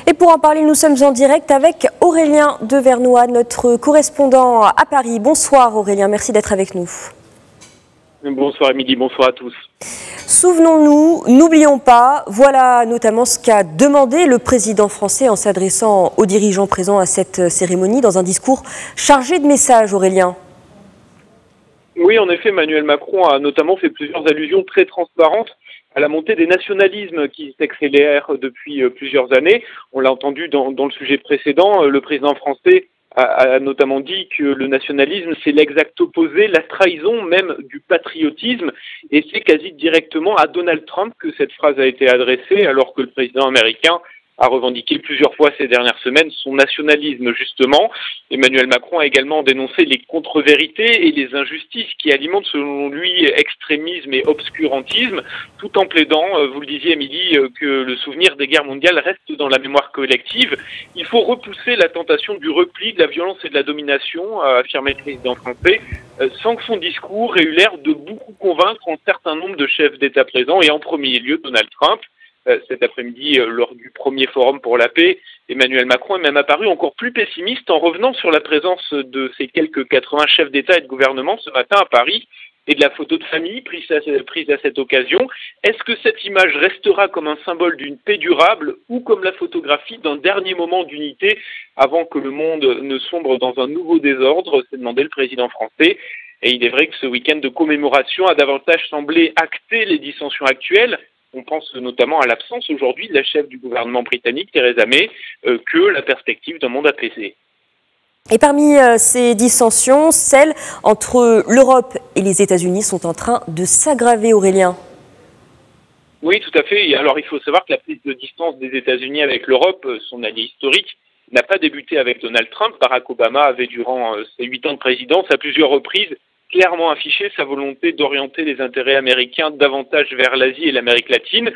Et pour en parler, nous sommes en direct avec Aurélien Devernois, notre correspondant à Paris. Bonsoir Aurélien, merci d'être avec nous. Bonsoir Émilie, bonsoir à tous. Souvenons-nous, n'oublions pas, voilà notamment ce qu'a demandé le président français en s'adressant aux dirigeants présents à cette cérémonie dans un discours chargé de messages, Aurélien. Oui, en effet, Emmanuel Macron a notamment fait plusieurs allusions très transparentes à la montée des nationalismes qui s'accélèrent depuis plusieurs années. On l'a entendu dans le sujet précédent, le président français a notamment dit que le nationalisme, c'est l'exact opposé, la trahison même du patriotisme, et c'est quasi directement à Donald Trump que cette phrase a été adressée, alors que le président américain a revendiqué plusieurs fois ces dernières semaines son nationalisme, justement. Emmanuel Macron a également dénoncé les contre-vérités et les injustices qui alimentent, selon lui, extrémisme et obscurantisme, tout en plaidant, vous le disiez, Émilie, que le souvenir des guerres mondiales reste dans la mémoire collective. Il faut repousser la tentation du repli, de la violence et de la domination, a affirmé le président français, sans que son discours ait eu l'air de beaucoup convaincre un certain nombre de chefs d'État présents, et en premier lieu Donald Trump. Cet après-midi, lors du premier forum pour la paix, Emmanuel Macron est même apparu encore plus pessimiste en revenant sur la présence de ces quelques 80 chefs d'État et de gouvernement ce matin à Paris et de la photo de famille prise à cette occasion. Est-ce que cette image restera comme un symbole d'une paix durable ou comme la photographie d'un dernier moment d'unité avant que le monde ne sombre dans un nouveau désordre, s'est demandé le président français. Et il est vrai que ce week-end de commémoration a davantage semblé acter les dissensions actuelles. On pense notamment à l'absence aujourd'hui de la chef du gouvernement britannique, Theresa May, que la perspective d'un monde apaisé. Et parmi ces dissensions, celles entre l'Europe et les États-Unis sont en train de s'aggraver, Aurélien. Oui, tout à fait. Et alors, il faut savoir que la prise de distance des États-Unis avec l'Europe, son allié historique, n'a pas débuté avec Donald Trump. Barack Obama avait, durant ses 8 ans de présidence, à plusieurs reprises, clairement affiché sa volonté d'orienter les intérêts américains davantage vers l'Asie et l'Amérique latine.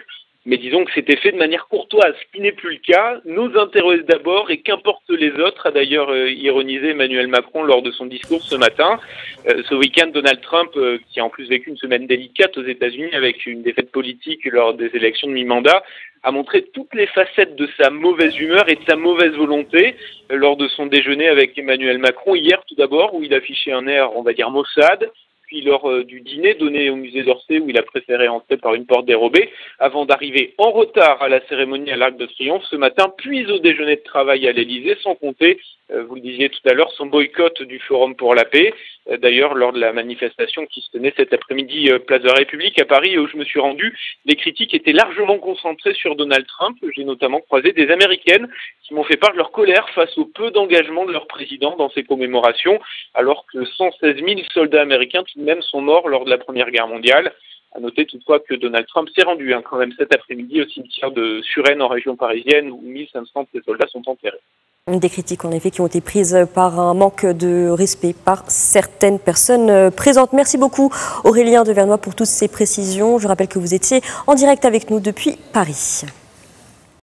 Mais disons que c'était fait de manière courtoise, ce qui n'est plus le cas. Nos intérêts d'abord et qu'importe les autres, a d'ailleurs ironisé Emmanuel Macron lors de son discours ce matin. Ce week-end, Donald Trump, qui a en plus vécu une semaine délicate aux États-Unis avec une défaite politique lors des élections de mi-mandat, a montré toutes les facettes de sa mauvaise humeur et de sa mauvaise volonté lors de son déjeuner avec Emmanuel Macron hier tout d'abord, où il affichait un air, on va dire, maussade, puis lors du dîner donné au musée d'Orsay où il a préféré entrer par une porte dérobée, avant d'arriver en retard à la cérémonie à l'Arc de Triomphe ce matin, puis au déjeuner de travail à l'Élysée, sans compter, vous le disiez tout à l'heure, son boycott du Forum pour la paix. D'ailleurs, lors de la manifestation qui se tenait cet après-midi place de la République à Paris, où je me suis rendu, les critiques étaient largement concentrées sur Donald Trump. J'ai notamment croisé des Américaines qui m'ont fait part de leur colère face au peu d'engagement de leur président dans ces commémorations, alors que 116 000 soldats américains tout de même sont morts lors de la Première Guerre mondiale. À noter toutefois que Donald Trump s'est rendu quand même cet après-midi au cimetière de Suresnes en région parisienne où 1500 de ses soldats sont enterrés. Des critiques en effet qui ont été prises par un manque de respect par certaines personnes présentes. Merci beaucoup Aurélien Devernois pour toutes ces précisions. Je rappelle que vous étiez en direct avec nous depuis Paris.